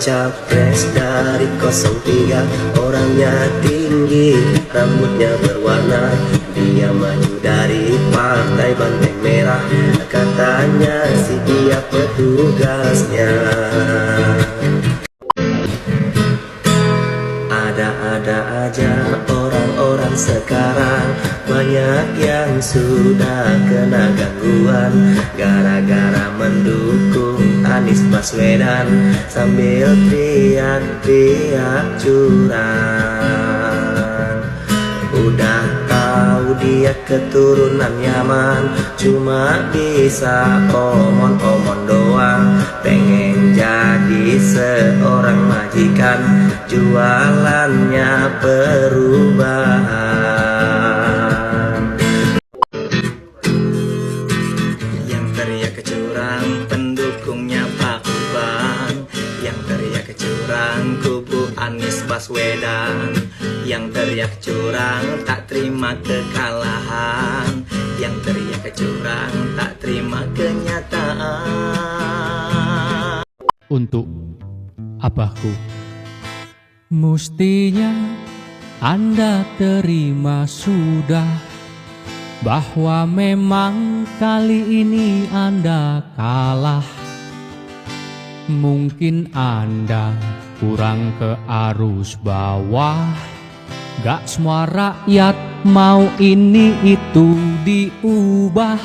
capres dari 03. Orangnya tinggi, rambutnya berwarna. Dia maju dari partai Banteng Merah. Katanya si dia petugasnya. Ada-ada aja orang-orang sekarang, banyak yang sudah kena gangguan gara-gara mendukung Anies Baswedan sambil teriak-teriak curang. Udah tahu dia keturunan Yaman, cuma bisa omon-omon doang. Pengen jadi seorang majikan, jualannya perubahan. Yang teriak kecurang pendukungnya Pak Uban, yang teriak kecurang kubu Anies Baswedan, yang teriak curang tak terima kekalahan, yang teriak curang tak terima kenyataan. Untuk abahku, Mustinya Anda terima sudah bahwa memang kali ini Anda kalah. Mungkin Anda kurang ke arus bawah. Gak semua rakyat mau ini itu diubah.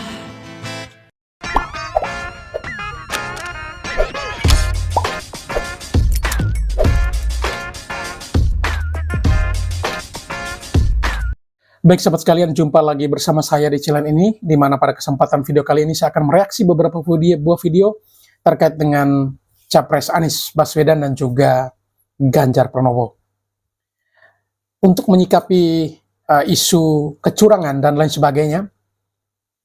Baik sahabat sekalian, jumpa lagi bersama saya di channel ini, di mana pada kesempatan video kali ini saya akan mereaksi beberapa buah video terkait dengan Capres Anies Baswedan dan juga Ganjar Pranowo. Untuk menyikapi isu kecurangan dan lain sebagainya,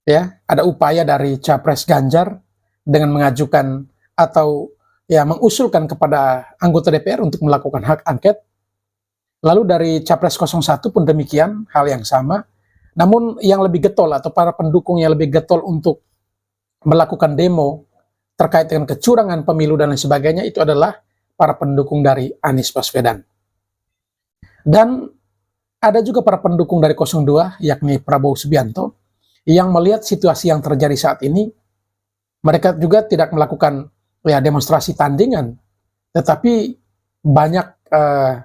ya, ada upaya dari Capres Ganjar dengan mengajukan atau ya mengusulkan kepada anggota DPR untuk melakukan hak angket. Lalu dari Capres 01 pun demikian, hal yang sama. Namun yang lebih getol atau para pendukung yang lebih getol untuk melakukan demo terkait dengan kecurangan pemilu dan lain sebagainya itu adalah para pendukung dari Anies Baswedan. Dan ada juga para pendukung dari 02, yakni Prabowo Subianto, yang melihat situasi yang terjadi saat ini. Mereka juga tidak melakukan ya demonstrasi tandingan, tetapi banyak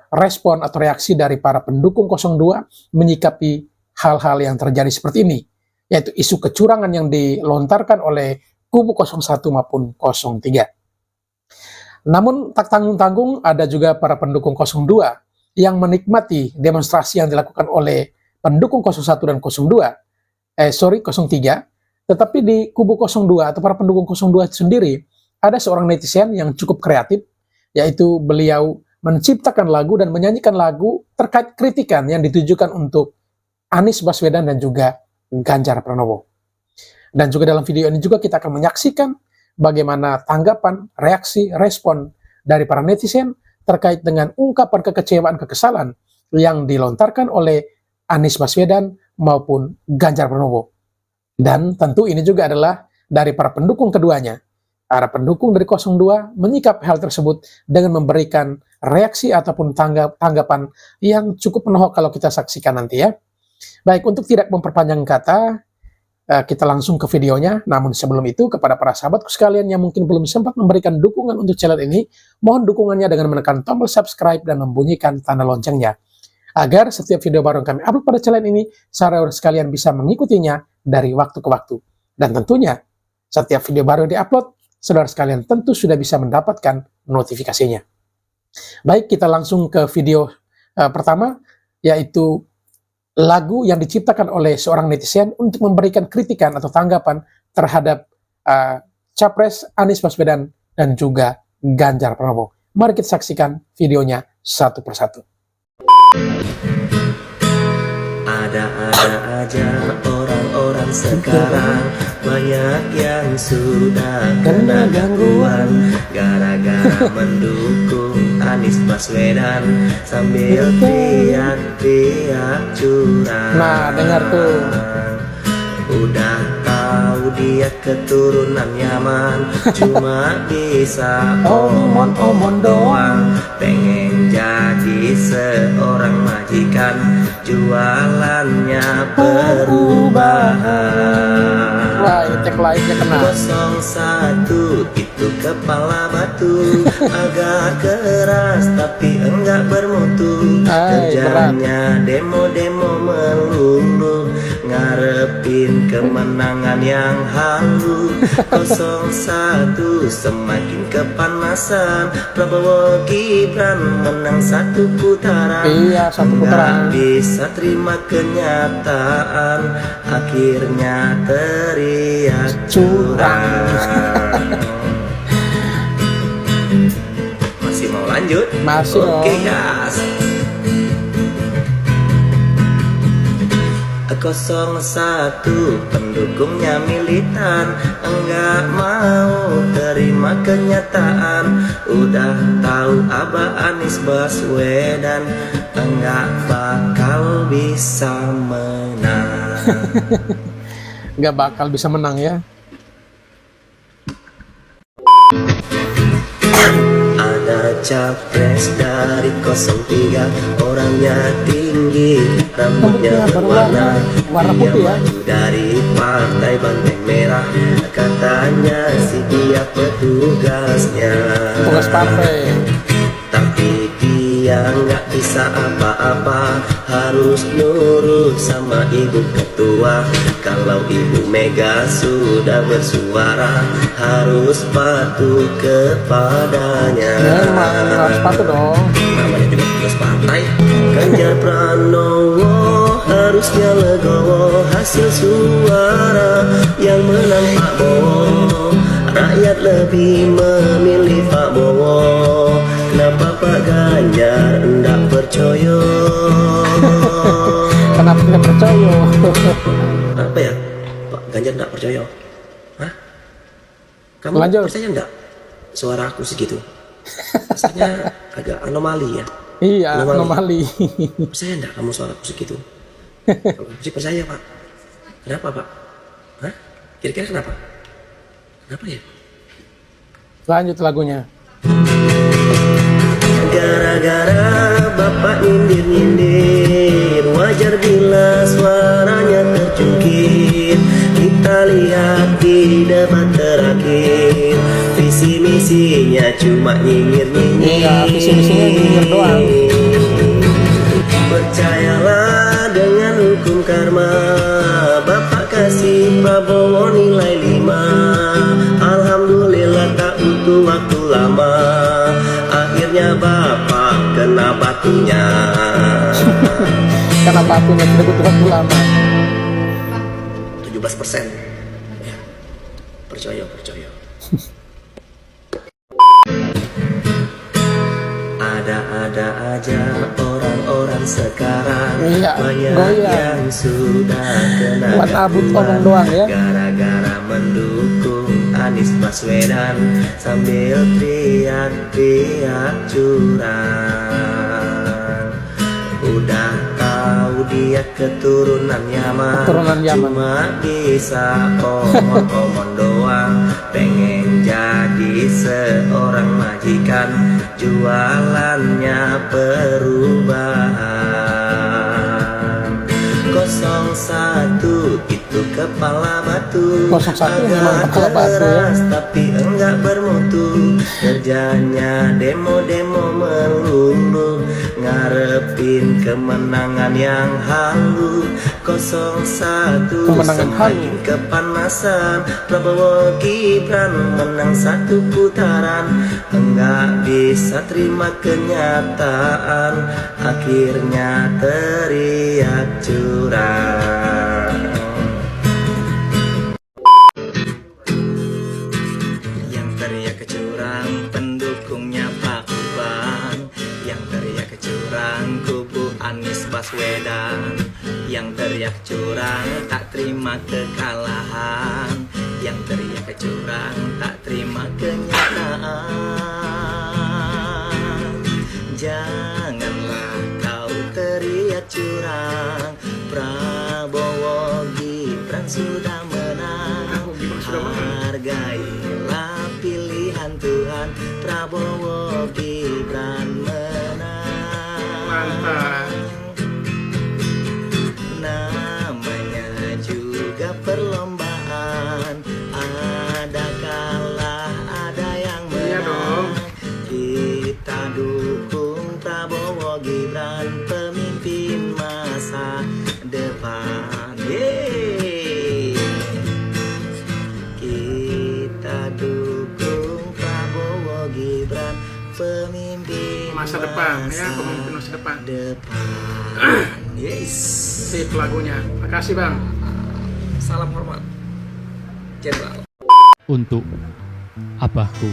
respon atau reaksi dari para pendukung 02 menyikapi hal-hal yang terjadi seperti ini, yaitu isu kecurangan yang dilontarkan oleh kubu 01 maupun 03. Namun tak tanggung-tanggung ada juga para pendukung 02 yang menikmati demonstrasi yang dilakukan oleh pendukung 01 dan 03, tetapi di kubu 02 atau para pendukung 02 sendiri ada seorang netizen yang cukup kreatif, yaitu beliau menciptakan lagu dan menyanyikan lagu terkait kritikan yang ditujukan untuk Anies Baswedan dan juga Ganjar Pranowo. Dan juga dalam video ini juga kita akan menyaksikan bagaimana tanggapan, reaksi, respon dari para netizen terkait dengan ungkapan kekecewaan, kekesalan yang dilontarkan oleh Anies Baswedan maupun Ganjar Pranowo. Dan tentu ini juga adalah dari para pendukung keduanya. Para pendukung dari 02 menyikapi hal tersebut dengan memberikan reaksi ataupun tanggapan yang cukup menohok kalau kita saksikan nanti ya. Baik, untuk tidak memperpanjang kata, kita langsung ke videonya. Namun sebelum itu, kepada para sahabatku sekalian yang mungkin belum sempat memberikan dukungan untuk channel ini, mohon dukungannya dengan menekan tombol subscribe dan membunyikan tanda loncengnya, agar setiap video baru yang kami upload pada channel ini, saudara sekalian bisa mengikutinya dari waktu ke waktu. Dan tentunya, setiap video baru yang diupload, saudara sekalian tentu sudah bisa mendapatkan notifikasinya. Baik, kita langsung ke video pertama, yaitu lagu yang diciptakan oleh seorang netizen untuk memberikan kritikan atau tanggapan terhadap Capres Anies Baswedan dan juga Ganjar Pranowo. Mari kita saksikan videonya satu persatu. Ada-ada aja orang-orang sekarang, banyak yang sudah kena gangguan gara-gara mendukung Anies Baswedan sambil teriak-teriak curang. Nah, dengar tuh. Udah tahu dia keturunan Yaman, cuma bisa omong-omong doang. Pengen jadi seorang majikan, jualannya perubahan. Wah, cek lainnya kena. 01 itu kepala batu, agak keras tapi enggak bermutu. Kerjanya demo-demo melulu, ngarepin kemenangan yang halu. 01 semakin kepanasan, Prabowo Gibran menang satu putaran. Iya, satu putaran. Nggak bisa terima kenyataan, akhirnya teriak curang. Masih mau lanjut? Masih dong. Oke, gas. 01 pendukungnya militan, enggak mau terima kenyataan. Udah tahu Abah Anies Baswedan enggak bakal bisa menang. Nggak bakal bisa menang ya. Ada capres dari 03, orangnya tinggi, rambutnya berwarna warna putih ya. maju dari partai Banteng Merah, katanya si dia petugasnya. Tugas partai. Tapi dia nggak bisa apa-apa, harus nurut sama ibu ketua. Kalau ibu Mega sudah bersuara, harus patuh kepadanya. Memang harus patuh dong. Namanya juga tugas partai. Ganjar Pranowo harusnya legowo, hasil suara yang menang Pak Bowo. Rakyat lebih memilih Pak Bowo, kenapa Pak Ganjar enggak percaya? Kenapa tidak percaya? Kenapa ya Pak Ganjar enggak percaya? Hah? Kamu Lanjut. percaya enggak suara aku segitu? Rasanya agak anomali ya. Iya, anomali. Percaya enggak kamu suara aku segitu? Kalau aku sih percaya Pak. Kenapa Pak? Hah? Kira-kira kenapa? Kenapa ya? Lanjut lagunya. Gara-gara bapak nyindir-nyindir, wajar bila suaranya tercungkir. Kita lihat di debat terakhir, visi misinya cuma nyinyir-nyinyir. Iya, visi misinya nyinyir doang. Percayalah dengan hukum karma, bapak kasih Prabowo nilai 5. Alhamdulillah tak butuh waktu lama, akhirnya bapak kena batunya. Karena batunya tidak butuh waktu lama. 17%. Ya. Percaya. Ada-ada aja orang-orang sekarang, Iya, banyak goyang. yang sudah kena Buat abut gangguan omong doang ya. gara-gara mendukung Anies Baswedan sambil teriak-teriak curang. Udah tahu dia keturunan Yaman, cuma bisa omong-omong doang. Pengen jadi seorang majikan, jualannya perubahan. 01 itu kepala batu, 01 memang kepala batu ya. keras tapi enggak bermutu. Kerjanya demo-demo melulu, ngarepin kemenangan yang halu. 01 Kemenangan semakin halu. kepanasan, Prabowo Gibran menang satu putaran. Enggak bisa terima kenyataan, akhirnya teriak curang. Yang teriak curang pendukungnya Pak Uban, yang teriak curang kubu Anies Baswedan, yang teriak curang tak terima kekalahan, yang teriak curang tak terima kenyataan. Janganlah kau teriak curang, Prabowo Gibran sudah menang. Tuhan, Prabowo Gibran menang. Mantap. Namanya juga perlombaan, ada kalah, ada yang Iya dong. menang. Kita dukung Prabowo Gibran, pemimpin masa depan. Yeay. Kita dukung Prabowo Gibran, pemimpin Masa depan ya, pemimpin masa depan. Yes. Sip lagunya. Makasih Bang. Salam hormat, Jenderal. Untuk abahku.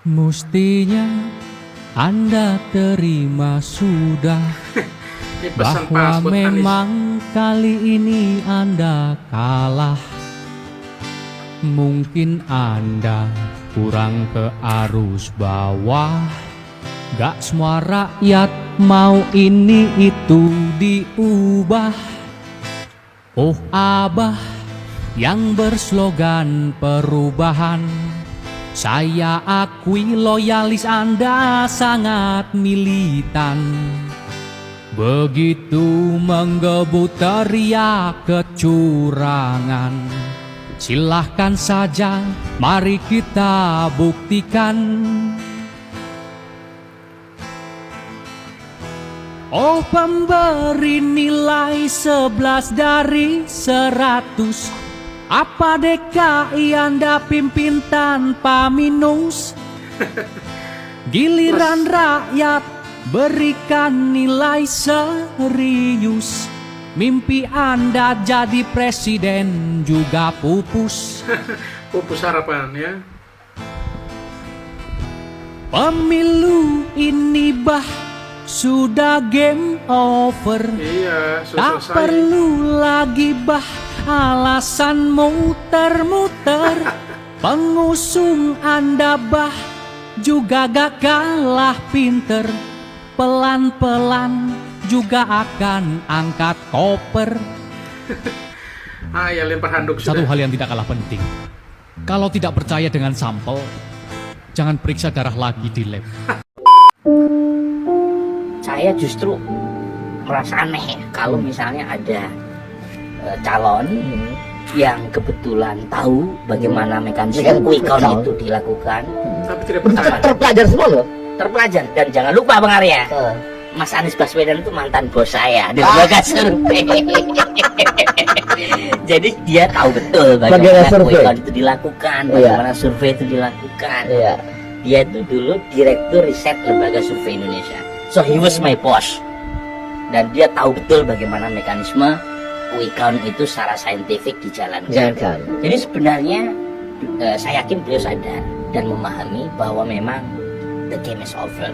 Mustinya Anda terima sudah Ini pesan pas bahwa buat Anies. memang kali ini Anda kalah. Mungkin Anda kurang ke arus bawah. Gak semua rakyat mau ini itu diubah. Oh Abah yang berslogan perubahan, saya akui loyalis Anda sangat militan. Begitu menggebu teriak kecurangan, silahkan saja, mari kita buktikan. Oh pemberi nilai 11 dari 100, apa DKI Anda pimpin tanpa minus? Giliran rakyat berikan nilai serius, mimpi Anda jadi presiden juga pupus. Pupus harapan ya. Pemilu ini sudah game over. Iya, sudah Tak selesai. perlu lagi alasan muter-muter. Pengusung Anda juga gak kalah pinter. Pelan-pelan juga akan angkat koper. Ya lempar handuk Satu sudah. hal yang tidak kalah penting. Kalau tidak percaya dengan sampel, jangan periksa darah lagi di lab. Saya justru merasa aneh ya, kalau misalnya ada calon yang kebetulan tahu bagaimana mekanisme quick count itu dilakukan, Tapi tidak percaya. terpelajar semua loh, terpelajar. Dan jangan lupa Bang Arya, Mas Anies Baswedan itu mantan bos saya di lembaga survei. Jadi dia tahu betul bagaimana quick count itu dilakukan, bagaimana survei itu dilakukan. Dia itu dulu direktur riset lembaga survei Indonesia. So he was my boss. Dan dia tahu betul bagaimana mekanisme quick count itu secara saintifik dijalankan. Jadi sebenarnya saya yakin beliau sadar dan memahami bahwa memang the game is over.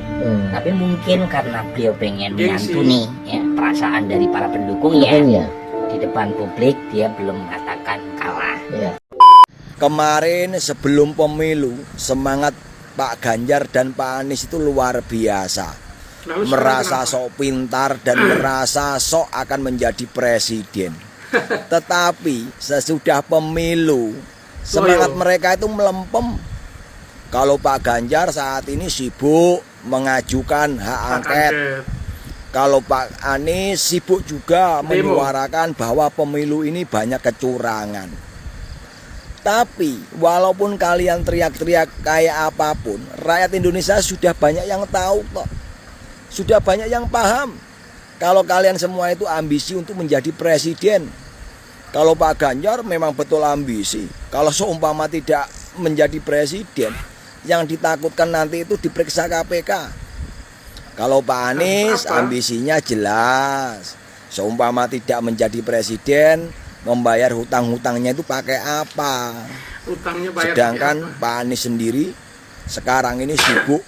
Tapi mungkin karena beliau pengen menyantuni ya, perasaan dari para pendukungnya di depan publik, dia belum mengatakan kalah. Kemarin sebelum pemilu, semangat Pak Ganjar dan Pak Anies itu luar biasa. Lalu Merasa sekarang sok pintar dan merasa sok akan menjadi presiden. Tetapi sesudah pemilu, semangat mereka itu melempem. Kalau Pak Ganjar saat ini sibuk mengajukan hak angket. Kalau Pak Anies sibuk juga menyuarakan bahwa pemilu ini banyak kecurangan. Tapi walaupun kalian teriak-teriak kayak apapun, rakyat Indonesia sudah banyak yang tahu kok. Sudah banyak yang paham kalau kalian semua itu ambisi untuk menjadi presiden. Kalau Pak Ganjar memang betul ambisi. Kalau seumpama tidak menjadi presiden, yang ditakutkan nanti itu diperiksa KPK. Kalau Pak Anies ambisinya jelas. Seumpama tidak menjadi presiden, membayar hutang-hutangnya itu pakai apa? utangnya bayar. Sedangkan Pak Anies sendiri sekarang ini sibuk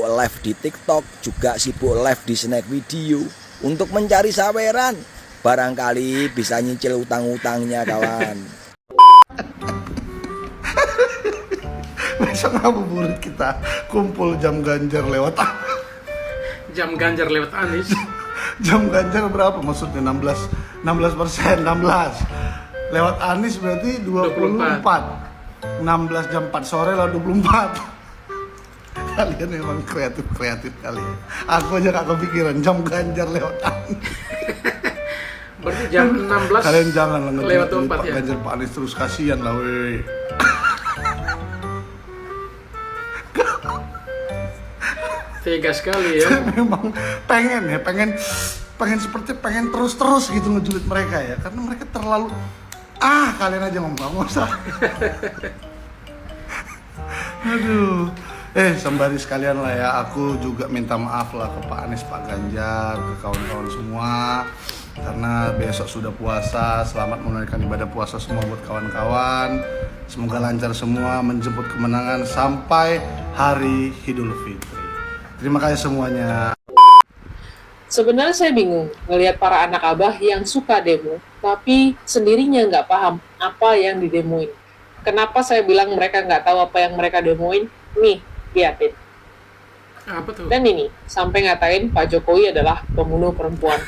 live di TikTok, juga sibuk live di snack video untuk mencari saweran. Barangkali bisa nyicil utang-utangnya kawan. Besok ngabuburit kita kumpul jam Ganjar lewat Jam Ganjar lewat Anies. jam Ganjar berapa maksudnya 16%, 16 lewat Anies berarti 24. 16 jam 4 sore lawan 24. Kalian emang kreatif kali ya. Aku aja gak kepikiran jam Ganjar lewatan. Berarti jam 16 Kalian jangan lah lewat ngejulit 24 Pak ya. Ganjar Pak Anies terus, kasihan lah weh. Tega sekali ya. Memang pengen terus gitu ngejulit mereka ya, karena mereka terlalu kalian aja ngomong, nggak usah. Aduh, sembari sekalian lah ya, aku juga minta maaf lah ke Pak Anies, Pak Ganjar, ke kawan-kawan semua, karena besok sudah puasa. Selamat menunaikan ibadah puasa semua buat kawan-kawan. Semoga lancar semua menjemput kemenangan sampai hari Idul Fitri. Terima kasih semuanya. Sebenarnya saya bingung ngelihat para anak abah yang suka demo, tapi sendirinya nggak paham apa yang didemoin. Kenapa saya bilang mereka nggak tahu apa yang mereka demoin? Nih, liatin. Apa tuh? Dan ini, sampai ngatain Pak Jokowi adalah pembunuh perempuan.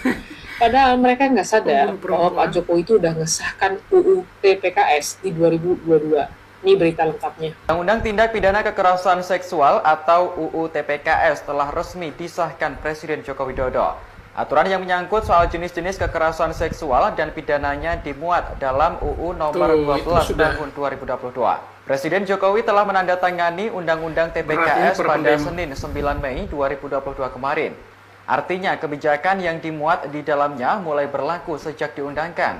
Padahal mereka nggak sadar bahwa Pak Jokowi itu udah ngesahkan UU TPKS di 2022. Ini berita lengkapnya. Undang-Undang Tindak Pidana Kekerasan Seksual atau UU TPKS telah resmi disahkan Presiden Joko Widodo. Aturan yang menyangkut soal jenis-jenis kekerasan seksual dan pidananya dimuat dalam UU nomor 12 tahun 2022. Presiden Jokowi telah menandatangani Undang-Undang TPKS pada Senin 9 Mei 2022 kemarin. Artinya kebijakan yang dimuat di dalamnya mulai berlaku sejak diundangkan.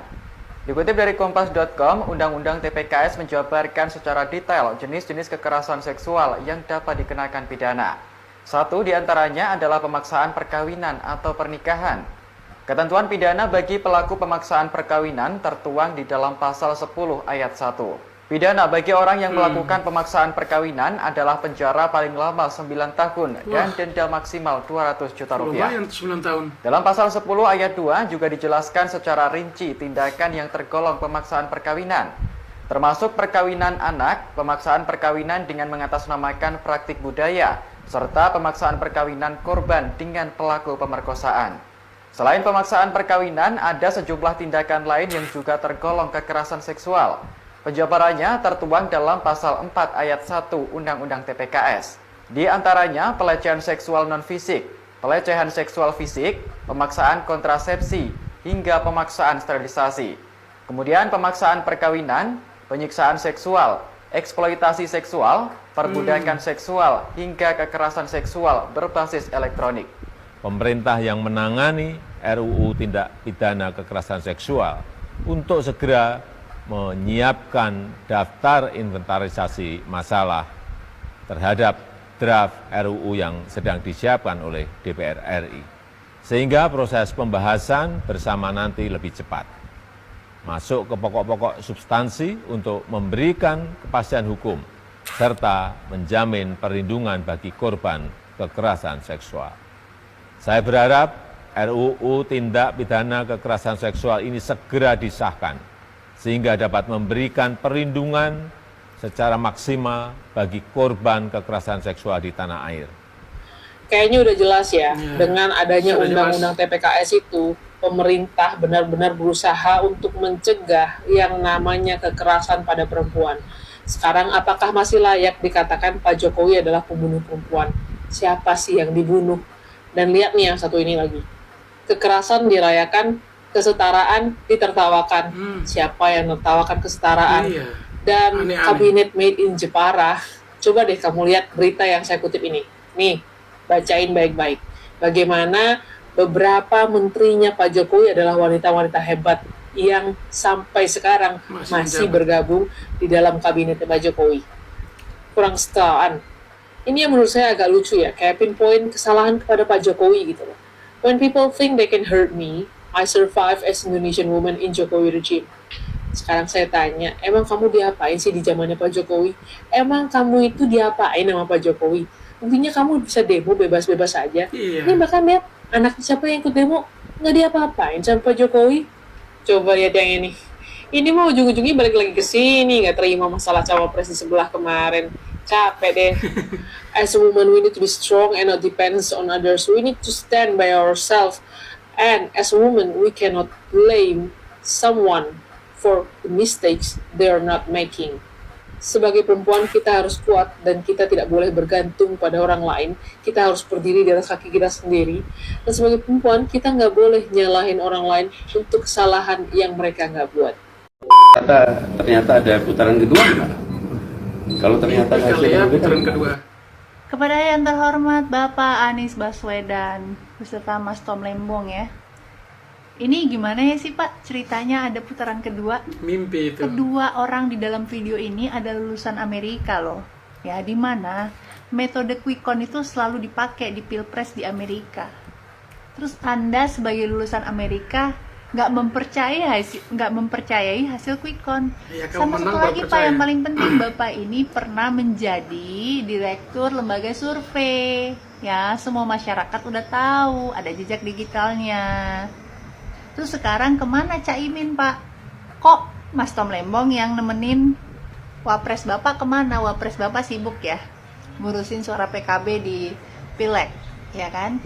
Dikutip dari Kompas.com, Undang-Undang TPKS menjabarkan secara detail jenis-jenis kekerasan seksual yang dapat dikenakan pidana. Satu di antaranya adalah pemaksaan perkawinan atau pernikahan. Ketentuan pidana bagi pelaku pemaksaan perkawinan tertuang di dalam pasal 10 ayat 1. Pidana bagi orang yang melakukan pemaksaan perkawinan adalah penjara paling lama 9 tahun dan denda maksimal 200 juta rupiah. Lumayan 9 tahun. Dalam pasal 10 ayat 2 juga dijelaskan secara rinci tindakan yang tergolong pemaksaan perkawinan, termasuk perkawinan anak, pemaksaan perkawinan dengan mengatasnamakan praktik budaya, serta pemaksaan perkawinan korban dengan pelaku pemerkosaan. Selain pemaksaan perkawinan, ada sejumlah tindakan lain yang juga tergolong kekerasan seksual. Penjabarannya tertuang dalam pasal 4 ayat 1 Undang-Undang TPKS. Di antaranya pelecehan seksual non-fisik, pelecehan seksual fisik, pemaksaan kontrasepsi, hingga pemaksaan sterilisasi. Kemudian pemaksaan perkawinan, penyiksaan seksual, eksploitasi seksual, perbudakan seksual, hingga kekerasan seksual berbasis elektronik. Pemerintah yang menangani RUU Tindak Pidana Kekerasan Seksual untuk segera menyiapkan daftar inventarisasi masalah terhadap draft RUU yang sedang disiapkan oleh DPR RI, sehingga proses pembahasan bersama nanti lebih cepat, masuk ke pokok-pokok substansi untuk memberikan kepastian hukum, serta menjamin perlindungan bagi korban kekerasan seksual. Saya berharap RUU Tindak Pidana Kekerasan Seksual ini segera disahkan, sehingga dapat memberikan perlindungan secara maksimal bagi korban kekerasan seksual di tanah air. Kayaknya udah jelas ya, dengan adanya Undang-Undang TPKS itu, pemerintah benar-benar berusaha untuk mencegah yang namanya kekerasan pada perempuan. Sekarang apakah masih layak dikatakan Pak Jokowi adalah pembunuh perempuan? Siapa sih yang dibunuh? Dan lihat nih yang satu ini lagi. Kekerasan dirayakan, kesetaraan ditertawakan. Siapa yang menertawakan kesetaraan? Dan kabinet made in Jepara. Coba deh kamu lihat berita yang saya kutip ini. Nih, bacain baik-baik. Bagaimana beberapa menterinya Pak Jokowi adalah wanita-wanita hebat yang sampai sekarang masih bergabung di dalam kabinet Pak Jokowi. Kurang setaraan. Ini yang menurut saya agak lucu ya, kayak pinpoint kesalahan kepada Pak Jokowi gitu loh. When people think they can hurt me, I survive as Indonesian woman in Jokowi regime. Sekarang saya tanya, emang kamu diapain sih di zamannya Pak Jokowi? Emang kamu itu diapain sama Pak Jokowi? Intinya kamu bisa demo bebas-bebas aja. Ini bahkan lihat, anak siapa yang ikut demo, nggak diapa-apain sama Pak Jokowi. Coba lihat yang ini. Ini mau ujung-ujungnya balik lagi ke sini, nggak terima masalah cawapres di sebelah kemarin. Capek deh. As a woman, we need to be strong and not depends on others. We need to stand by ourselves. And as a woman, we cannot blame someone for the mistakes they are not making. Sebagai perempuan kita harus kuat dan kita tidak boleh bergantung pada orang lain. Kita harus berdiri di atas kaki kita sendiri. Dan sebagai perempuan kita nggak boleh nyalahin orang lain untuk kesalahan yang mereka nggak buat. Ternyata ada putaran kedua gimana? Kalau ternyata hasilnya putaran kedua. Kepada yang terhormat Bapak Anies Baswedan beserta Mas Tom Lembong ya. Ini gimana ya sih Pak ceritanya ada putaran kedua? Mimpi itu. Kedua orang di dalam video ini ada lulusan Amerika loh. Ya, di mana metode quick count itu selalu dipakai di Pilpres di Amerika. Terus Anda sebagai lulusan Amerika nggak mempercayai hasil quick count. Ya, sama satu lagi Pak yang paling penting, Bapak ini pernah menjadi direktur lembaga survei. Ya, semua masyarakat udah tahu ada jejak digitalnya. Terus sekarang kemana Caimin Pak? Kok Mas Tom Lembong yang nemenin Wapres Bapak kemana? Wapres Bapak sibuk ya ngurusin suara PKB di Pileg, ya kan?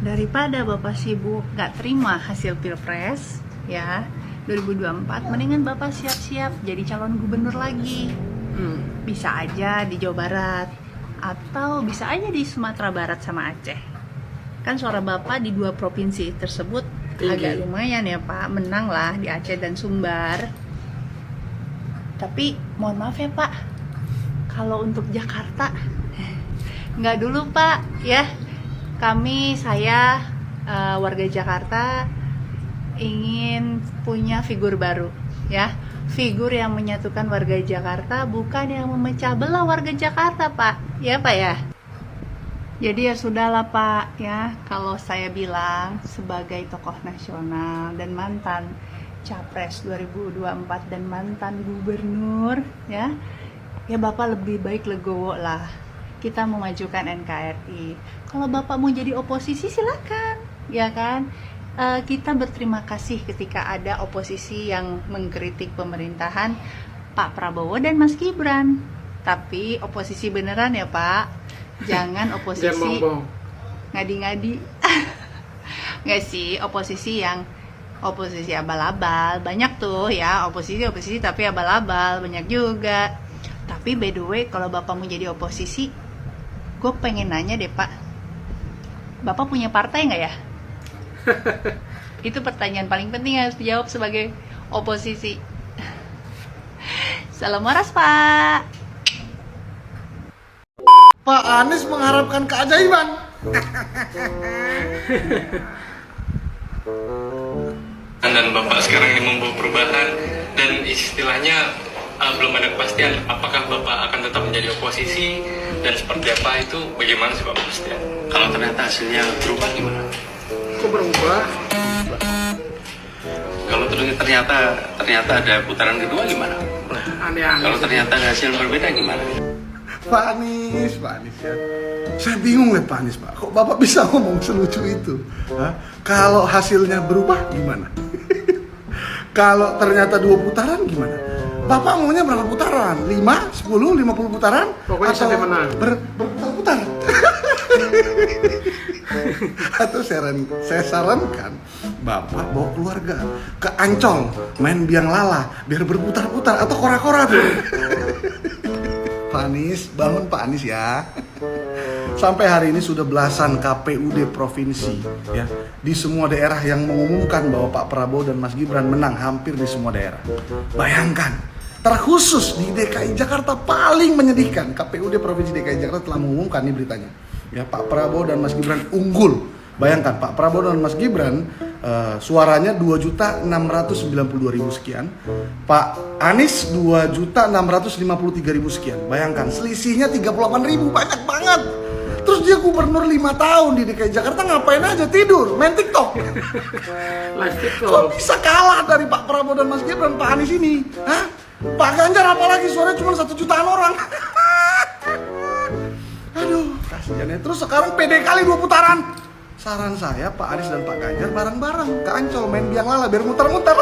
Daripada Bapak sibuk gak terima hasil Pilpres ya 2024, mendingan Bapak siap-siap jadi calon gubernur lagi. Bisa aja di Jawa Barat atau bisa aja di Sumatera Barat sama Aceh. Kan suara Bapak di 2 provinsi tersebut agak lumayan ya Pak, menang lah di Aceh dan Sumbar. Tapi mohon maaf ya Pak, kalau untuk Jakarta nggak dulu Pak ya. Saya warga Jakarta ingin punya figur baru ya, figur yang menyatukan warga Jakarta, bukan yang memecah belah warga Jakarta Pak ya Pak ya. Jadi ya sudahlah Pak ya, kalau saya bilang sebagai tokoh nasional dan mantan Capres 2024 dan mantan gubernur ya Bapak lebih baik legowo lah. Kita memajukan NKRI. Kalau Bapak mau jadi oposisi silakan, ya kan? Kita berterima kasih ketika ada oposisi yang mengkritik pemerintahan Pak Prabowo dan Mas Gibran. Tapi oposisi beneran ya Pak. Jangan oposisi ngadi-ngadi. Nggak sih, oposisi abal-abal. Banyak tuh ya, oposisi tapi abal-abal, banyak juga. Tapi by the way, kalau Bapak mau jadi oposisi, gue pengen nanya deh Pak, Bapak punya partai nggak ya? Itu pertanyaan paling penting yang harus dijawab sebagai oposisi. Salam waras Pak. Pak Anies mengharapkan keajaiban. Dan Bapak sekarang ini membawa perubahan dan istilahnya belum ada kepastian apakah Bapak akan tetap menjadi oposisi dan seperti apa, itu bagaimana sih Pak kepastian? Kalau ternyata hasilnya berubah gimana? Kok berubah? Kalau ternyata ada putaran kedua gimana? Aneh-aneh. Kalau ternyata hasil berbeda gimana? Pak Anies ya. Saya bingung ya Pak Anies Pak. Kok Bapak bisa ngomong selucu itu? Hah? Kalau hasilnya berubah gimana? Kalau ternyata 2 putaran gimana? Bapak maunya berapa putaran? 5, 10, 50 putaran? Pokoknya sampai menang. Berputar-putar. Atau saya sarankan Bapak bawa keluarga ke Ancol, main biang lala, biar berputar-putar, atau kora-kora tuh. Pak Anies, bangun Pak Anies ya. Sampai hari ini sudah belasan KPUD provinsi ya di semua daerah yang mengumumkan bahwa Pak Prabowo dan Mas Gibran menang hampir di semua daerah. Bayangkan, terkhusus di DKI Jakarta paling menyedihkan, KPUD provinsi DKI Jakarta telah mengumumkan nih beritanya. Ya, Pak Prabowo dan Mas Gibran unggul. Bayangkan Pak Prabowo dan Mas Gibran suaranya 2.692.000 sekian. Pak Anies 2.653.000 sekian. Bayangkan selisihnya 38.000, banyak banget. Terus dia gubernur 5 tahun di DKI Jakarta, ngapain aja? Tidur, main TikTok. Kok bisa kalah dari Pak Prabowo dan Mas Gibran, Pak Anies ini? Hah? Pak Ganjar apalagi suaranya cuma 1 jutaan orang. Aduh, kasihan ya. Terus sekarang PD kali 2 putaran. Saran saya Pak Anies dan Pak Ganjar bareng-bareng ke Ancol main biang lala biar muter-muter.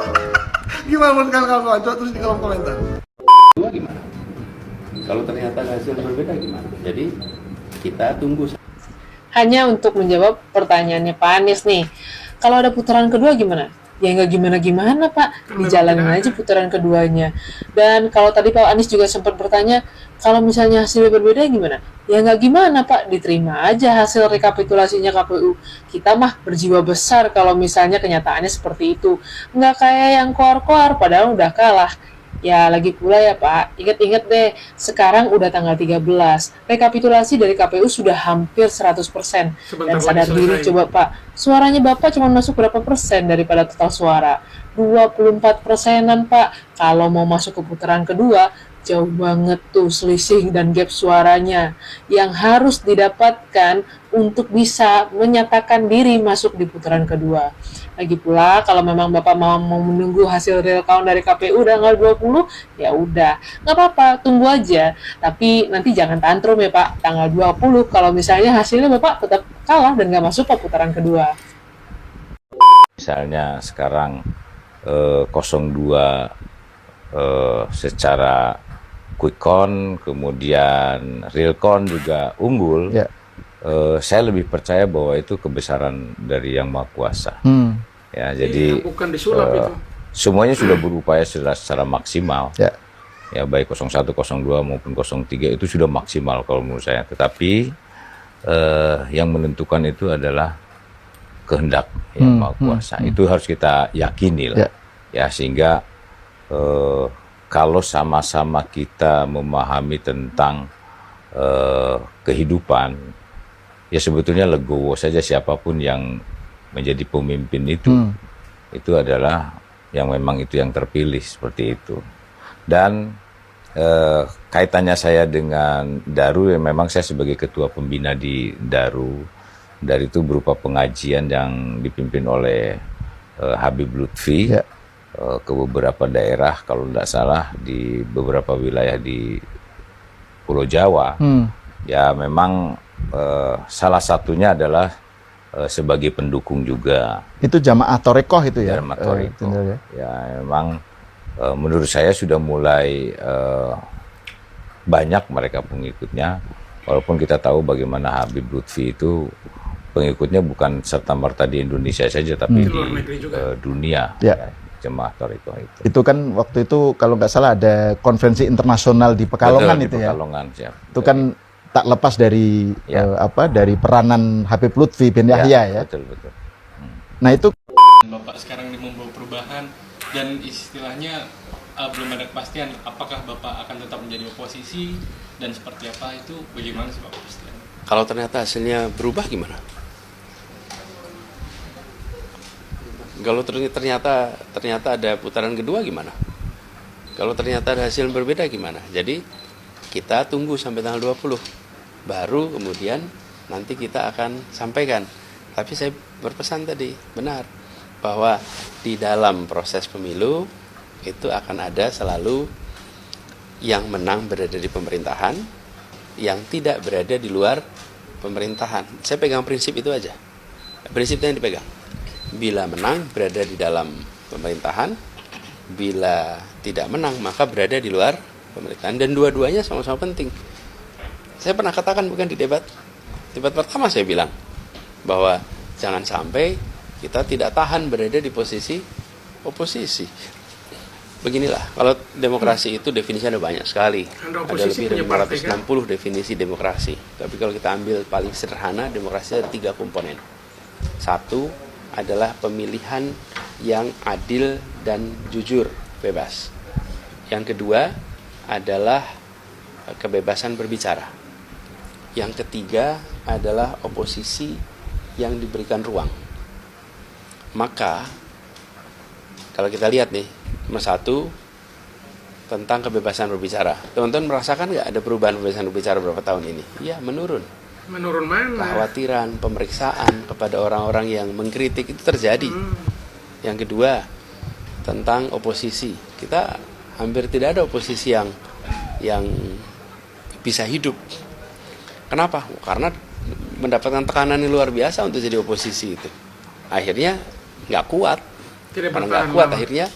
Gimana menurut kalian kalau Ancol? Terus di kolom komentar. Gimana? Kalau ternyata hasil berbeda gimana? Jadi kita tunggu. Hanya untuk menjawab pertanyaannya Pak Anies nih, kalau ada putaran kedua gimana? Ya nggak gimana-gimana Pak, dijalanin aja putaran keduanya. Dan kalau tadi Pak Anies juga sempat bertanya, kalau misalnya hasilnya berbeda gimana? Ya nggak gimana Pak, diterima aja hasil rekapitulasinya KPU. Kita mah berjiwa besar kalau misalnya kenyataannya seperti itu. Nggak kayak yang koar-koar padahal udah kalah. Ya lagi pula ya Pak, inget-inget deh, sekarang udah tanggal 13, rekapitulasi dari KPU sudah hampir 100%. Dan sadar diri coba Pak, suaranya Bapak cuma masuk berapa persen daripada total suara? 24%-an Pak. Kalau mau masuk ke putaran kedua, jauh banget tuh selisih dan gap suaranya yang harus didapatkan untuk bisa menyatakan diri masuk di putaran kedua. Lagi pula kalau memang Bapak mau menunggu hasil real count dari KPU tanggal 20, ya udah, nggak apa-apa, tunggu aja. Tapi nanti jangan tantrum ya Pak, tanggal 20 kalau misalnya hasilnya Bapak tetap kalah dan nggak masuk ke putaran kedua. Misalnya sekarang 02 secara quick count, kemudian real count juga unggul, saya lebih percaya bahwa itu kebesaran dari Yang Maha Kuasa. Ya, jadi bukan disulap itu. Semuanya sudah berupaya secara maksimal. Ya, baik 01, 02 maupun 03 itu sudah maksimal kalau menurut saya. Tetapi yang menentukan itu adalah kehendak Yang Maha Kuasa. Itu harus kita yakini lah. Ya, sehingga kalau sama-sama kita memahami tentang kehidupan, ya sebetulnya legowo saja siapapun yang menjadi pemimpin itu adalah yang memang itu yang terpilih seperti itu. Dan kaitannya saya dengan Daru, ya memang saya sebagai ketua pembina di Daru itu berupa pengajian yang dipimpin oleh Habib Lutfi ke beberapa daerah, kalau tidak salah di beberapa wilayah di Pulau Jawa. Ya memang salah satunya adalah sebagai pendukung juga. Itu jamaah Torekoh itu ya? Jamaah Torekoh. Ya memang menurut saya sudah mulai banyak mereka pengikutnya, walaupun kita tahu bagaimana Habib Lutfi itu pengikutnya bukan serta-merta di Indonesia saja, tapi di dunia. Ya. Jemaah Torekoh itu. Itu kan waktu itu kalau nggak salah ada konferensi internasional di Pekalongan. Betul, itu di Pekalongan, ya. Siap. Itu kan tak lepas dari dari peranan Habib Lutfi bin Yahya ya. Betul. Nah itu Bapak sekarang ini membawa perubahan dan istilahnya belum ada kepastian apakah Bapak akan tetap menjadi oposisi dan seperti apa, itu bagaimana sih Bapak pastian? Kalau ternyata hasilnya berubah gimana? Kalau ternyata ada putaran kedua gimana? Kalau ternyata ada hasil berbeda gimana? Jadi kita tunggu sampai tanggal 20. Baru kemudian nanti kita akan sampaikan. Tapi saya berpesan tadi, benar, bahwa di dalam proses pemilu itu akan ada selalu yang menang berada di pemerintahan, yang tidak berada di luar pemerintahan. Saya pegang prinsip itu aja. Prinsipnya yang dipegang. Bila menang berada di dalam pemerintahan, bila tidak menang maka berada di luar pemerintahan, dan dua-duanya sama-sama penting. Saya pernah katakan bukan di debat pertama, saya bilang bahwa jangan sampai kita tidak tahan berada di posisi oposisi. Beginilah, kalau demokrasi itu definisinya ada banyak sekali. Ada lebih dari 460 definisi demokrasi. Tapi kalau kita ambil paling sederhana, demokrasi ada 3 komponen. Satu adalah pemilihan yang adil dan jujur, bebas. Yang kedua adalah kebebasan berbicara. Yang ketiga adalah oposisi yang diberikan ruang. Maka kalau kita lihat nih, nomor 1 tentang kebebasan berbicara. Teman-teman merasakan nggak ada perubahan kebebasan berbicara berapa tahun ini? Iya, menurun. Menurun mana? Kekhawatiran, pemeriksaan kepada orang-orang yang mengkritik itu terjadi. Yang kedua, tentang oposisi. Kita hampir tidak ada oposisi yang bisa hidup. Kenapa? Karena mendapatkan tekanan yang luar biasa untuk jadi oposisi itu. Akhirnya nggak kuat. Karena nggak kuat, akhirnya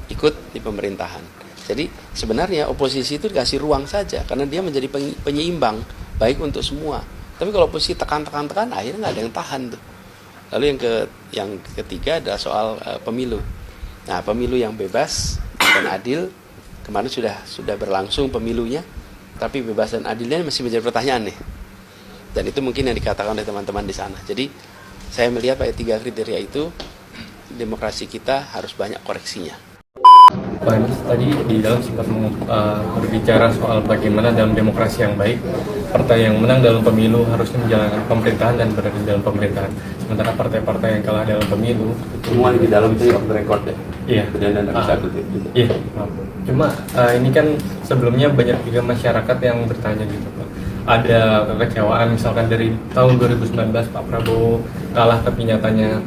ikut di pemerintahan. Jadi sebenarnya oposisi itu dikasih ruang saja, karena dia menjadi penyeimbang, baik untuk semua. Tapi kalau oposisi tekan, akhirnya nggak ada yang tahan tuh. Lalu yang ketiga adalah soal pemilu. Nah, pemilu yang bebas dan adil, kemarin sudah berlangsung pemilunya, tapi bebas dan adilnya masih menjadi pertanyaan nih. Dan itu mungkin yang dikatakan oleh teman-teman di sana. Jadi saya melihat pada 3 kriteria itu, demokrasi kita harus banyak koreksinya. Pak Anies tadi di dalam sikapmu berbicara soal bagaimana dalam demokrasi yang baik, partai yang menang dalam pemilu harusnya menjalankan pemerintahan dan berada di dalam pemerintahan. Sementara partai-partai yang kalah dalam pemilu Semua di dalam itu off the record ya? Iya. Dan bisa iya. Cuma ini kan sebelumnya banyak juga masyarakat yang bertanya gitu Pak. Ada kekecewaan misalkan dari tahun 2019 Pak Prabowo kalah tapi nyatanya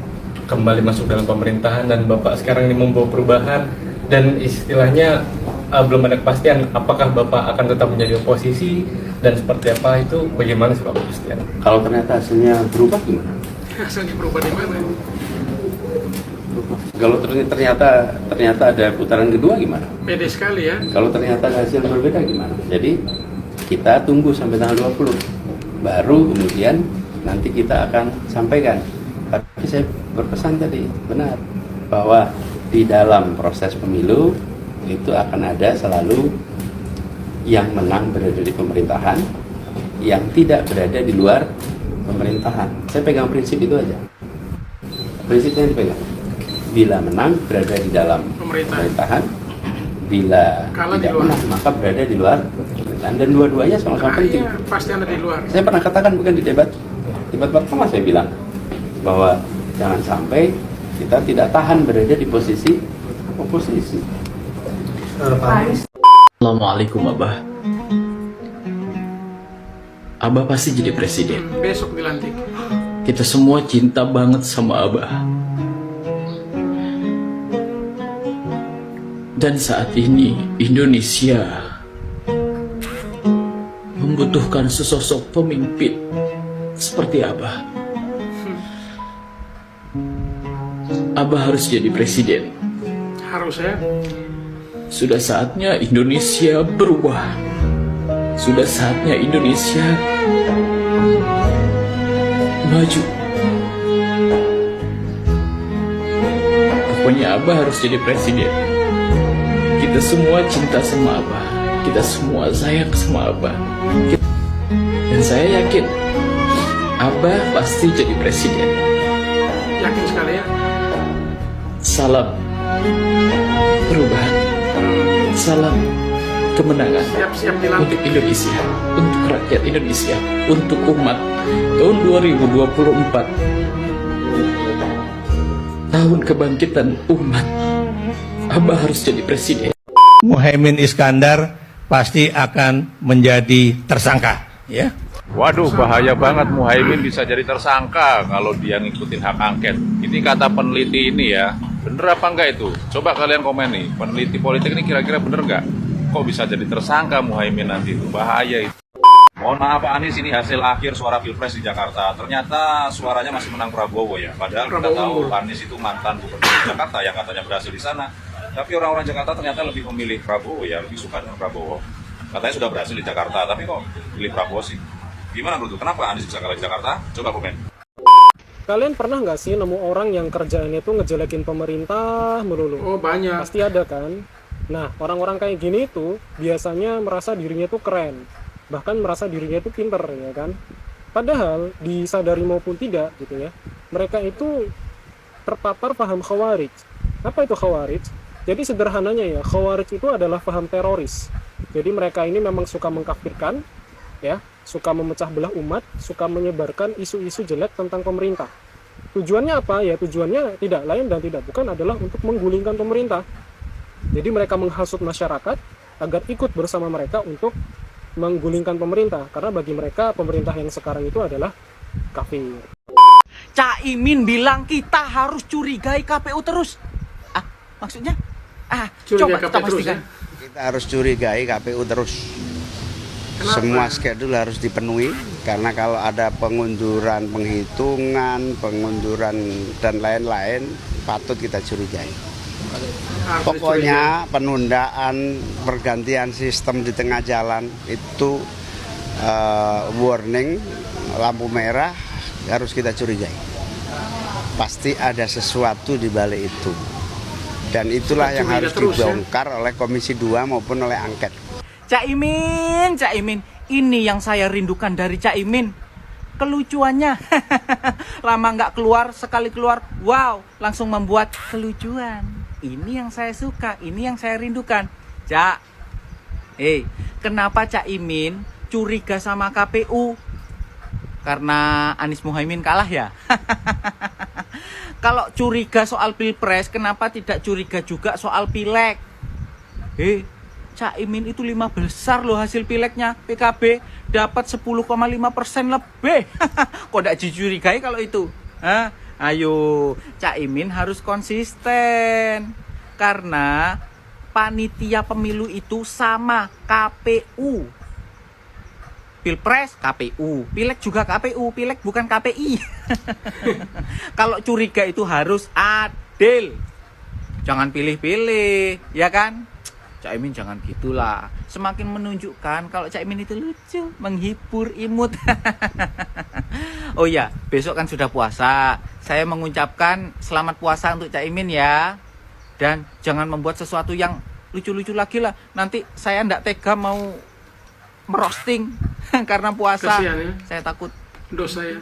kembali masuk dalam pemerintahan, dan Bapak sekarang ini membawa perubahan dan istilahnya belum ada kepastian apakah Bapak akan tetap menjadi oposisi dan seperti apa, itu bagaimana sih Pak Bastian? Kalau ternyata hasilnya berubah gimana? Hasilnya berubah di mana? Kalau ternyata ada putaran kedua gimana? Pede sekali ya. Kalau ternyata hasil berbeda gimana? Jadi kita tunggu sampai tanggal 20, baru kemudian nanti kita akan sampaikan. Tapi saya berpesan tadi, benar, bahwa di dalam proses pemilu itu akan ada selalu yang menang berada di pemerintahan, yang tidak berada di luar pemerintahan. Saya pegang prinsip itu aja. Prinsipnya dipegang. Bila menang berada di dalam pemerintahan, bila kalah tidak menang maka berada di luar pemerintahan, dan dua-duanya sama-sama penting. Pasti ada di luar. Saya pernah katakan bukan di debat pertama, saya bilang bahwa jangan sampai kita tidak tahan berada di posisi oposisi. Assalamualaikum Abah. Abah pasti jadi presiden. Besok dilantik. Kita semua cinta banget sama Abah. Dan saat ini Indonesia membutuhkan sesosok pemimpin seperti Abah. Abah harus jadi presiden. Harus ya. Sudah saatnya Indonesia berubah. Sudah saatnya Indonesia maju. Pokoknya Abah harus jadi presiden. Kita semua cinta sama Abah. Kita semua sayang sama Abah. Dan saya yakin Abah pasti jadi presiden. Yakin sekali ya. Salam perubahan. Salam kemenangan. Siap-siap dilantik. Untuk Indonesia, untuk rakyat Indonesia, untuk umat. Tahun 2024, tahun kebangkitan umat. Abah harus jadi presiden. Muhaimin Iskandar pasti akan menjadi tersangka, ya. Waduh, bahaya banget Muhaimin bisa jadi tersangka kalau dia ngikutin hak angket. Ini kata peneliti ini ya, bener apa enggak itu? Coba kalian komen nih, peneliti politik ini kira-kira bener nggak? Kok bisa jadi tersangka Muhaimin nanti itu? Bahaya itu. Mohon maaf Pak Anies, ini hasil akhir suara Pilpres di Jakarta. Ternyata suaranya masih menang Prabowo ya. Padahal kita tahu Pak Anies itu mantan gubernur Jakarta yang katanya berhasil di sana. Tapi orang-orang Jakarta ternyata lebih memilih Prabowo ya, lebih suka dengan Prabowo. Katanya sudah berhasil di Jakarta, tapi kok pilih Prabowo sih? Gimana menurut lu? Kenapa Anies bisa kalah di Jakarta? Coba komen. Kalian pernah nggak sih nemu orang yang kerjaannya tuh ngejelekin pemerintah melulu? Oh banyak. Pasti ada kan? Nah, orang-orang kayak gini tuh biasanya merasa dirinya tuh keren. Bahkan merasa dirinya tuh pinter, ya kan? Padahal disadari maupun tidak gitu ya, mereka itu terpapar paham khawarij. Apa itu khawarij? Jadi sederhananya ya, khawarij itu adalah paham teroris. Jadi mereka ini memang suka mengkafirkan, ya, suka memecah belah umat, suka menyebarkan isu-isu jelek tentang pemerintah. Tujuannya apa? Ya tujuannya tidak lain dan tidak bukan adalah untuk menggulingkan pemerintah. Jadi mereka menghasut masyarakat agar ikut bersama mereka untuk menggulingkan pemerintah, karena bagi mereka pemerintah yang sekarang itu adalah kafir. Caimin bilang kita harus curigai KPU terus. Ah, maksudnya? Coba kita pastikan. Kita harus curigai KPU terus. Kenapa? Semua schedule harus dipenuhi, karena kalau ada pengunduran penghitungan, pengunduran dan lain-lain patut kita curigai. Pokoknya penundaan pergantian sistem di tengah jalan itu warning, lampu merah, harus kita curigai. Pasti ada sesuatu di balik itu. Dan itulah yang harus dibongkar oleh Komisi 2 maupun oleh angket. Cak Imin, ini yang saya rindukan dari Cak Imin. Kelucuannya. Lama nggak keluar, sekali keluar, wow, langsung membuat kelucuan. Ini yang saya suka, ini yang saya rindukan. Cak, kenapa Cak Imin curiga sama KPU? Karena Anies Muhaimin kalah ya? Kalau curiga soal pilpres, kenapa tidak curiga juga soal pileg? Cak Imin itu 5 besar loh hasil pileknya. PKB dapat 10,5% lebih. Kok tidak dicurigai kalau itu? Ayo, Cak Imin harus konsisten. Karena panitia pemilu itu sama KPU. Pilpres KPU, pileg juga KPU, pileg bukan KPI. Kalau curiga itu harus adil. Jangan pilih-pilih, ya kan? Cak Imin jangan gitulah. Semakin menunjukkan kalau Cak Imin itu lucu, menghibur, imut. Oh ya, besok kan sudah puasa. Saya mengucapkan selamat puasa untuk Cak Imin ya. Dan jangan membuat sesuatu yang lucu-lucu lagi lah. Nanti saya ndak tega mau merosting karena puasa. Kasihan ya. Saya takut Dosa ya.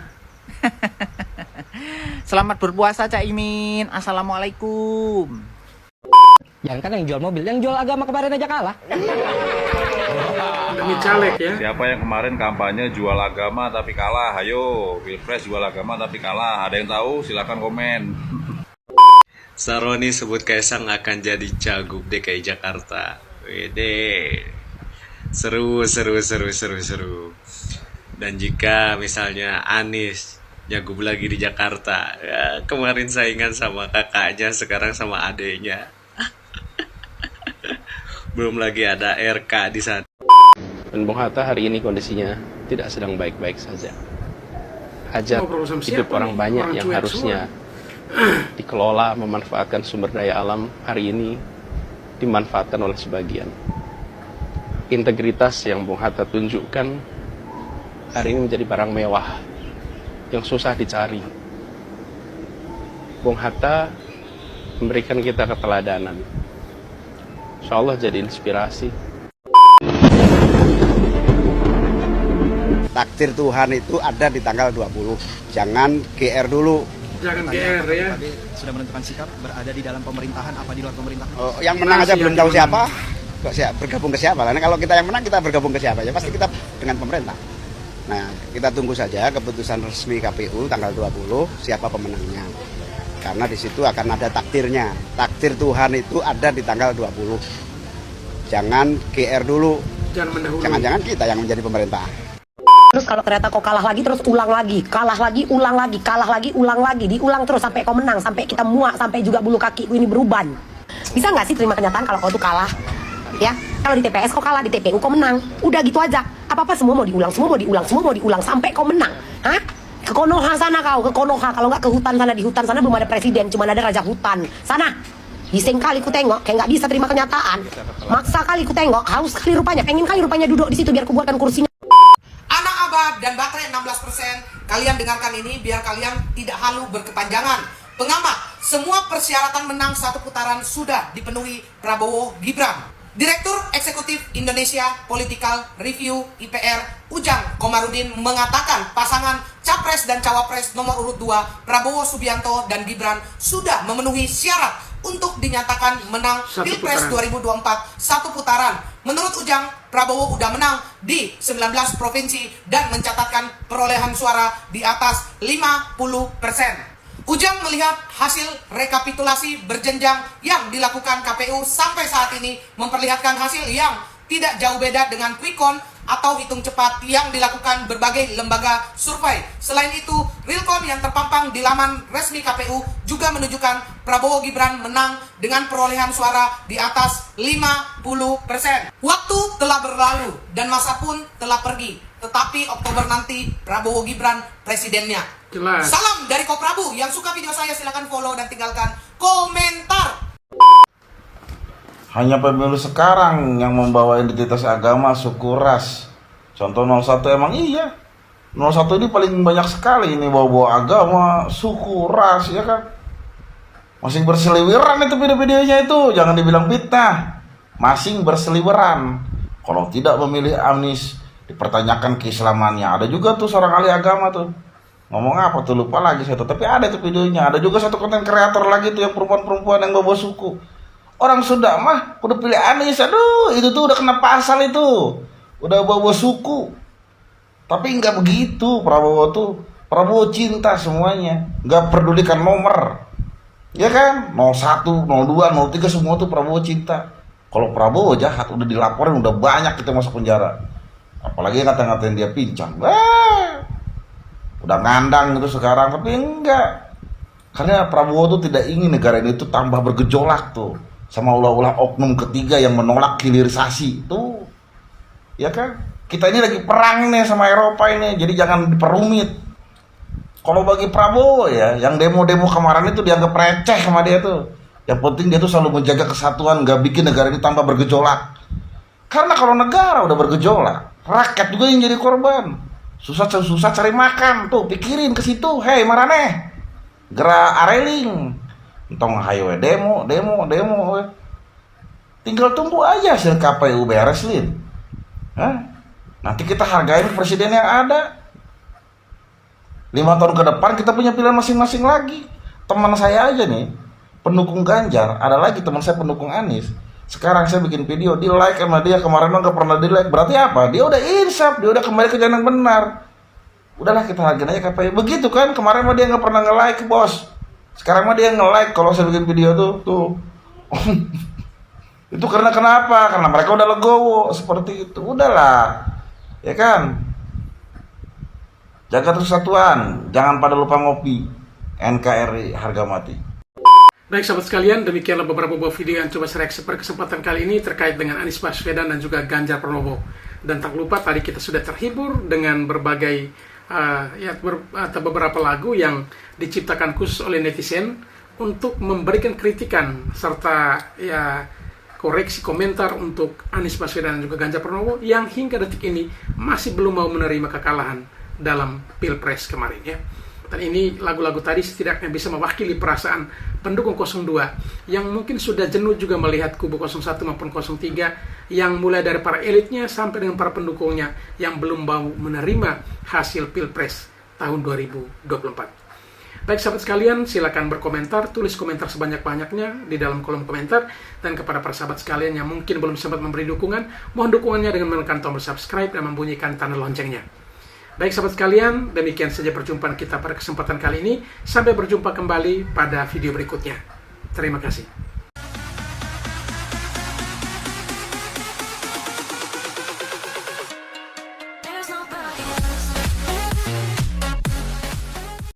Selamat berpuasa Cak Imin. Assalamualaikum. Jangan kan yang jual mobil, yang jual agama kemarin aja kalah. Demi caleg ya. Siapa yang kemarin kampanye jual agama tapi kalah? Ayo, Pilpres jual agama tapi kalah. Ada yang tahu? Silakan komen. Saroni sebut Kaisang akan jadi cagup DKI Jakarta. Wede. Seru. Dan jika misalnya Anies nyagup lagi di Jakarta, ya, kemarin saingan sama kakaknya, sekarang sama adeknya. Belum lagi ada RK di sana. Dan Bung Hatta hari ini kondisinya tidak sedang baik-baik saja. Hajat hidup orang banyak yang harusnya dikelola, memanfaatkan sumber daya alam, hari ini dimanfaatkan oleh sebagian. Integritas yang Bung Hatta tunjukkan hari ini menjadi barang mewah yang susah dicari. Bung Hatta memberikan kita keteladanan. Insya Allah jadi inspirasi. Takdir Tuhan itu ada di tanggal 20. Jangan GR dulu. Jangan GR ya. Sudah menentukan sikap berada di dalam pemerintahan apa di luar pemerintahan? Oh, yang menang aja belum tahu siapa. Kok bergabung ke siapa? Karena kalau kita yang menang, kita bergabung ke siapa? Ya pasti kita dengan pemerintah. Nah, kita tunggu saja keputusan resmi KPU tanggal 20 siapa pemenangnya. Karena di situ akan ada takdirnya. Takdir Tuhan itu ada di tanggal 20. Jangan GR dulu. Jangan mendahului. Jangan-jangan kita yang menjadi pemerintah. Terus kalau ternyata kau kalah lagi, terus ulang lagi, kalah lagi, ulang lagi, kalah lagi, ulang lagi, diulang terus sampai kau menang, sampai kita muak, sampai juga bulu kakiku ini beruban. Bisa nggak sih terima kenyataan kalau kau tuh kalah? Ya, kalau di TPS kau kalah, di TPU kau menang. Udah gitu aja. Apa-apa semua mau diulang, semua mau diulang, semua mau diulang sampai kau menang. Hah? Ke Konoha sana kau, ke Konoha. Kalau nggak ke hutan sana, di hutan sana belum ada presiden, cuma ada raja hutan. Sana. Bising kali ku tengok, kayak nggak bisa terima kenyataan. Maksa kali ku tengok, haus kali rupanya, pengen kali rupanya duduk di situ biar ku buatkan kursinya. Anak abah dan baterai 16%, kalian dengarkan ini biar kalian tidak halu berkepanjangan. Pengamat, semua persyaratan menang satu putaran sudah dipenuhi Prabowo Gibran. Direktur Eksekutif Indonesia Political Review IPR Ujang Komarudin mengatakan pasangan Capres dan Cawapres nomor urut 2 Prabowo Subianto dan Gibran sudah memenuhi syarat untuk dinyatakan menang Pilpres 2024 satu putaran. Menurut Ujang, Prabowo udah menang di 19 provinsi dan mencatatkan perolehan suara di atas 50%. Ujang melihat hasil rekapitulasi berjenjang yang dilakukan KPU sampai saat ini memperlihatkan hasil yang tidak jauh beda dengan quick count atau hitung cepat yang dilakukan berbagai lembaga survei. Selain itu, real count yang terpampang di laman resmi KPU juga menunjukkan Prabowo Gibran menang dengan perolehan suara di atas 50%. Waktu telah berlalu dan masa pun telah pergi. Tetapi Oktober nanti Prabowo Gibran presidennya. Jelas. Salam dari Ko Prabu. Yang suka video saya silahkan follow dan tinggalkan komentar. Hanya pemilu sekarang yang membawa identitas agama, suku, ras. Contoh 01 emang iya. 01 ini paling banyak sekali ini bawa-bawa agama, suku, ras, ya kan. Masing berseliweran itu video-videonya itu, jangan dibilang fitnah. Masing berseliweran. Kalau tidak memilih Anies, dipertanyakan keislamannya. Ada juga tuh seorang ahli agama tuh. Ngomong apa tuh, lupa lagi saya tuh. Tapi ada tuh videonya. Ada juga satu konten kreator lagi tuh yang perempuan-perempuan yang bawa suku. Orang Sunda mah udah pilih Anies, aduh itu tuh udah kena pasal itu. Udah bawa suku. Tapi nggak begitu Prabowo tuh. Prabowo cinta semuanya, nggak pedulikan nomor. Ya kan? 01, 02, 03 semua tuh Prabowo cinta. Kalau Prabowo jahat udah dilaporin, udah banyak kita masuk penjara. Apalagi ngata-ngatain dia pincang. Udah ngandang gitu sekarang, tapi enggak. Karena Prabowo tuh tidak ingin negara ini tuh tambah bergejolak tuh sama ulah-ulah oknum ketiga yang menolak hilirisasi tuh. Ya kan? Kita ini lagi perang nih sama Eropa ini, jadi jangan diperumit. Kalau bagi Prabowo ya, yang demo-demo kemarin itu dianggap receh sama dia tuh. Yang penting dia tuh selalu menjaga kesatuan, gak bikin negara ini tambah bergejolak. Karena kalau negara udah bergejolak, rakyat juga yang jadi korban. Susah cari makan tuh, pikirin ke situ. Hei marane, gerak areling, entong hayo demo. Tinggal tunggu aja hasil KPU beres Lin. Hah? Nanti kita hargain presiden yang ada. 5 tahun ke depan kita punya pilihan masing-masing lagi. Teman saya aja nih, pendukung Ganjar, ada lagi teman saya pendukung Anies. Sekarang saya bikin video, di like sama dia, kemarin mah gak pernah di like. Berarti apa? Dia udah insaf, dia udah kembali ke jalan yang benar. Udahlah kita hargain aja KPU. Begitu kan, kemarin mah dia gak pernah nge-like bos. Sekarang mah dia nge-like kalau saya bikin video tuh. Itu karena kenapa? Karena mereka udah legowo seperti itu. Udahlah. Ya kan? Jaga persatuan, jangan pada lupa ngopi. NKRI harga mati. Baik sahabat sekalian, demikianlah beberapa buah video yang coba saya reaksi pada kesempatan kali ini terkait dengan Anies Baswedan dan juga Ganjar Pranowo. Dan tak lupa tadi kita sudah terhibur dengan berbagai beberapa lagu yang diciptakan khusus oleh netizen untuk memberikan kritikan serta koreksi komentar untuk Anies Baswedan dan juga Ganjar Pranowo yang hingga detik ini masih belum mau menerima kekalahan dalam Pilpres kemarin ya. Dan ini lagu-lagu tadi setidaknya bisa mewakili perasaan pendukung 02 yang mungkin sudah jenuh juga melihat kubu 01 maupun 03 yang mulai dari para elitnya sampai dengan para pendukungnya yang belum mau menerima hasil Pilpres tahun 2024. Baik sahabat sekalian, silakan berkomentar, tulis komentar sebanyak-banyaknya di dalam kolom komentar. Dan kepada para sahabat sekalian yang mungkin belum sempat memberi dukungan, mohon dukungannya dengan menekan tombol subscribe dan membunyikan tanda loncengnya. Baik sahabat sekalian, demikian saja perjumpaan kita pada kesempatan kali ini. Sampai berjumpa kembali pada video berikutnya. Terima kasih.